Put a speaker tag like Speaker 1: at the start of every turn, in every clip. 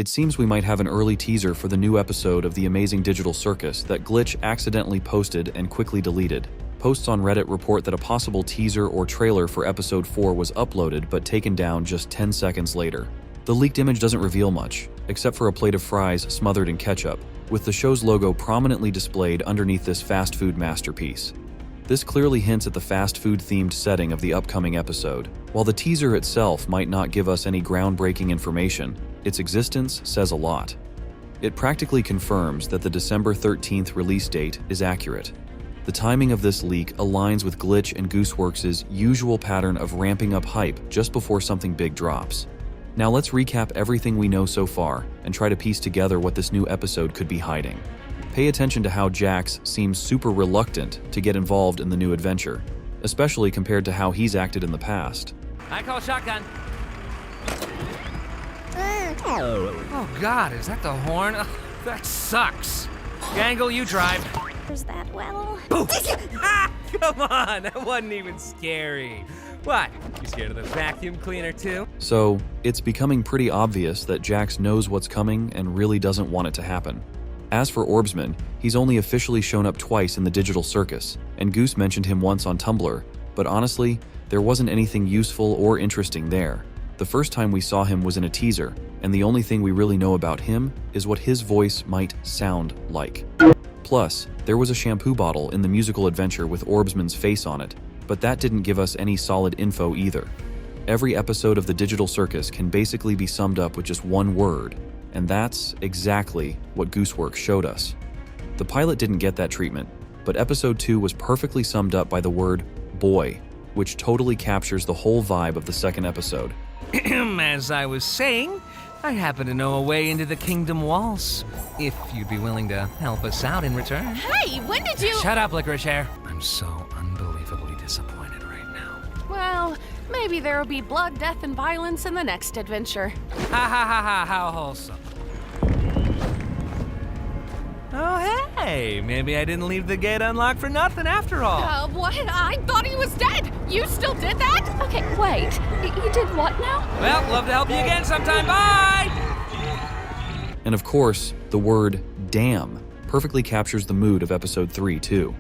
Speaker 1: It seems we might have an early teaser for the new episode of The Amazing Digital Circus that Glitch accidentally posted and quickly deleted. Posts on Reddit report that a possible teaser or trailer for episode 4 was uploaded but taken down just 10 seconds later. The leaked image doesn't reveal much, except for a plate of fries smothered in ketchup, with the show's logo prominently displayed underneath this fast food masterpiece. This clearly hints at the fast food-themed setting of the upcoming episode. While the teaser itself might not give us any groundbreaking information, its existence says a lot. It practically confirms that the December 13th release date is accurate. The timing of this leak aligns with Glitch and Gooseworx's usual pattern of ramping up hype just before something big drops. Now let's recap everything we know so far and try to piece together what this new episode could be hiding. Pay attention to how Jax seems super reluctant to get involved in the new adventure, especially compared to how he's acted in the past.
Speaker 2: I call shotgun. Oh God, is that the horn? Ugh, that sucks. Gangle, you drive.
Speaker 3: Is that well?
Speaker 2: Ah, come on, that wasn't even scary. What, you scared of the vacuum cleaner too?
Speaker 1: So, it's becoming pretty obvious that Jax knows what's coming and really doesn't want it to happen. As for Orbsman, he's only officially shown up twice in the Digital Circus, and Goose mentioned him once on Tumblr, but honestly, there wasn't anything useful or interesting there. The first time we saw him was in a teaser, and the only thing we really know about him is what his voice might sound like. Plus, there was a shampoo bottle in the musical adventure with Orbsman's face on it, but that didn't give us any solid info either. Every episode of the Digital Circus can basically be summed up with just one word, and that's exactly what Gooseworx showed us. The pilot didn't get that treatment, but episode 2 was perfectly summed up by the word boy, which totally captures the whole vibe of the second episode.
Speaker 2: As I was saying, I happen to know a way into the Kingdom Walls, if you'd be willing to help us out in return.
Speaker 3: Hey, when did you—
Speaker 2: Shut up, Licorice Hair. I'm so unbelievably disappointed right now.
Speaker 4: Well, maybe there'll be blood, death, and violence in the next adventure.
Speaker 2: Ha ha ha ha, how wholesome. Oh hey, maybe I didn't leave the gate unlocked for nothing after all.
Speaker 4: What? I thought he was dead! You still did that?
Speaker 3: Okay, wait. You did what now?
Speaker 2: Well, love to help you again sometime, bye!
Speaker 1: And of course, the word damn perfectly captures the mood of episode 3 too.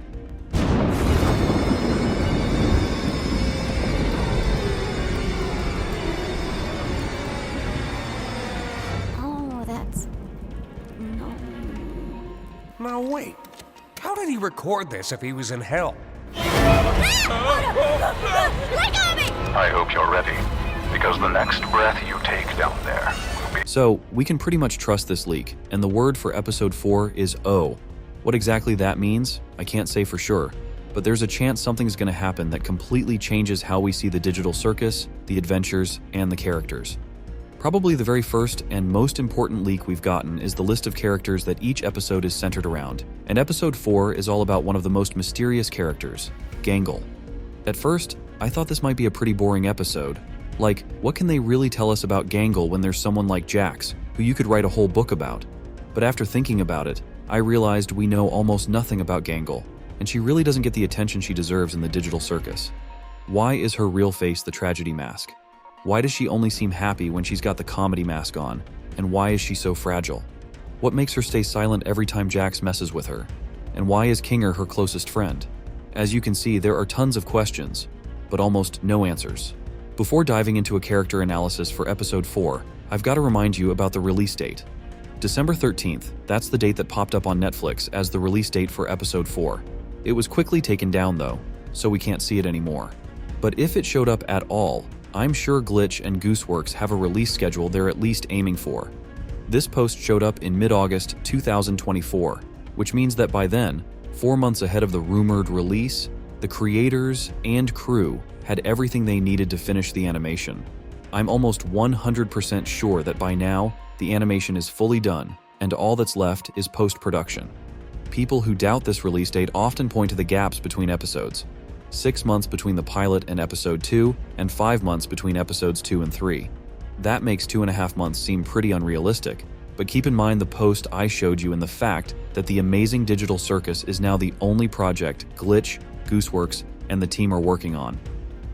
Speaker 3: Oh, that's... no.
Speaker 5: Now wait, how did he record this if he was in hell?
Speaker 3: Let go of me!
Speaker 6: I hope you're ready, because the next breath you take down there will be...
Speaker 1: So, we can pretty much trust this leak, and the word for episode 4 is O. What exactly that means, I can't say for sure, but there's a chance something's gonna happen that completely changes how we see the Digital Circus, the adventures, and the characters. Probably the very first and most important leak we've gotten is the list of characters that each episode is centered around, and episode 4 is all about one of the most mysterious characters, Gangle. At first, I thought this might be a pretty boring episode. Like, what can they really tell us about Gangle when there's someone like Jax, who you could write a whole book about? But after thinking about it, I realized we know almost nothing about Gangle, and she really doesn't get the attention she deserves in the Digital Circus. Why is her real face the tragedy mask? Why does she only seem happy when she's got the comedy mask on? And why is she so fragile? What makes her stay silent every time Jax messes with her? And why is Kinger her closest friend? As you can see, there are tons of questions, but almost no answers. Before diving into a character analysis for episode 4, I've got to remind you about the release date. December 13th, that's the date that popped up on Netflix as the release date for episode 4. It was quickly taken down though, so we can't see it anymore. But if it showed up at all, I'm sure Glitch and Gooseworx have a release schedule they're at least aiming for. This post showed up in mid-August 2024, which means that by then, 4 months ahead of the rumored release, the creators and crew had everything they needed to finish the animation. I'm almost 100% sure that by now, the animation is fully done, and all that's left is post-production. People who doubt this release date often point to the gaps between episodes. 6 months between the pilot and episode 2, and 5 months between episodes 2 and 3. That makes 2.5 months seem pretty unrealistic, but keep in mind the post I showed you and the fact that the Amazing Digital Circus is now the only project Glitch, Gooseworx, and the team are working on.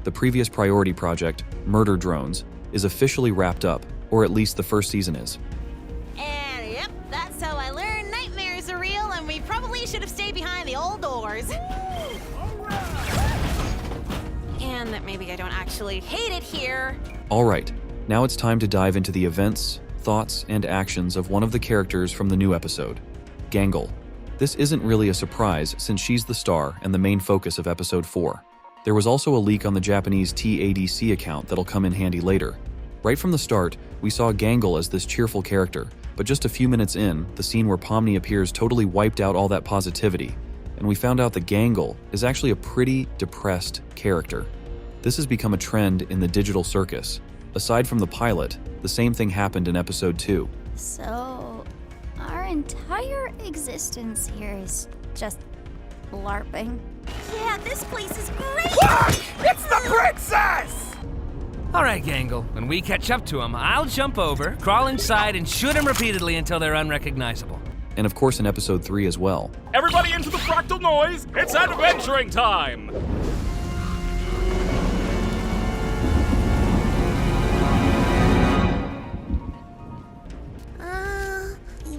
Speaker 1: The previous priority project, Murder Drones, is officially wrapped up, or at least the first season is.
Speaker 7: Pomni should have stayed behind the old doors. And that maybe I don't actually hate it here.
Speaker 1: All right, now it's time to dive into the events, thoughts, and actions of one of the characters from the new episode, Gangle. This isn't really a surprise since she's the star and the main focus of episode 4. There was also a leak on the Japanese TADC account that'll come in handy later. Right from the start, we saw Gangle as this cheerful character, but just a few minutes in, the scene where Pomni appears totally wiped out all that positivity, and we found out that Gangle is actually a pretty depressed character. This has become a trend in the digital circus. Aside from the pilot, the same thing happened in episode 2.
Speaker 3: So, our entire existence here is just LARPing.
Speaker 7: Yeah, this place is great!
Speaker 5: Look! It's the princess!
Speaker 2: All right, Gangle, when we catch up to them, I'll jump over, crawl inside, and shoot them repeatedly until they're unrecognizable.
Speaker 1: And of course in episode 3 as well.
Speaker 8: Everybody into the fractal noise! It's adventuring time!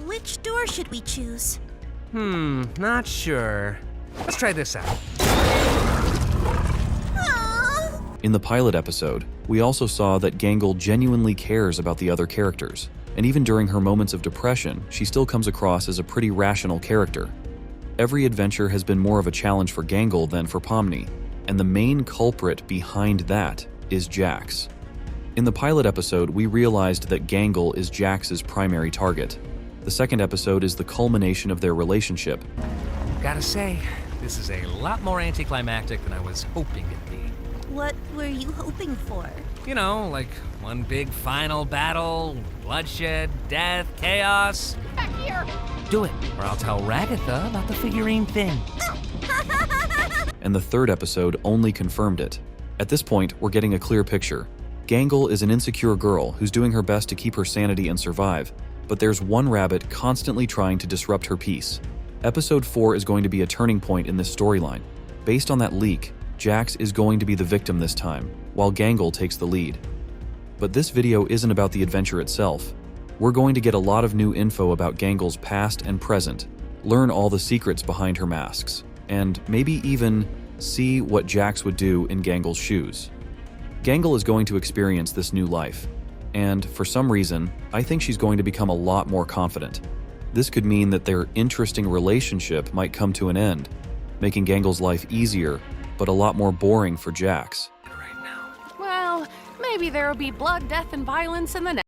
Speaker 7: Which door should we choose?
Speaker 2: Not sure. Let's try this out.
Speaker 1: In the pilot episode, we also saw that Gangle genuinely cares about the other characters, and even during her moments of depression, she still comes across as a pretty rational character. Every adventure has been more of a challenge for Gangle than for Pomni, and the main culprit behind that is Jax. In the pilot episode, we realized that Gangle is Jax's primary target. The second episode is the culmination of their relationship.
Speaker 2: Gotta say, this is a lot more anticlimactic than I was hoping it'd be.
Speaker 7: What were you hoping for?
Speaker 2: You know, like one big final battle, bloodshed, death, chaos.
Speaker 4: Back here!
Speaker 2: Do it, or I'll tell Ragatha about the figurine thing.
Speaker 1: And the third episode only confirmed it. At this point, we're getting a clear picture. Gangle is an insecure girl who's doing her best to keep her sanity and survive, but there's one rabbit constantly trying to disrupt her peace. Episode 4 is going to be a turning point in this storyline. Based on that leak, Jax is going to be the victim this time, while Gangle takes the lead. But this video isn't about the adventure itself. We're going to get a lot of new info about Gangle's past and present, learn all the secrets behind her masks, and maybe even see what Jax would do in Gangle's shoes. Gangle is going to experience this new life, and for some reason, I think she's going to become a lot more confident. This could mean that their interesting relationship might come to an end, making Gangle's life easier, but a lot more boring for Jax.
Speaker 4: Well, maybe there'll be blood, death, and violence in the next.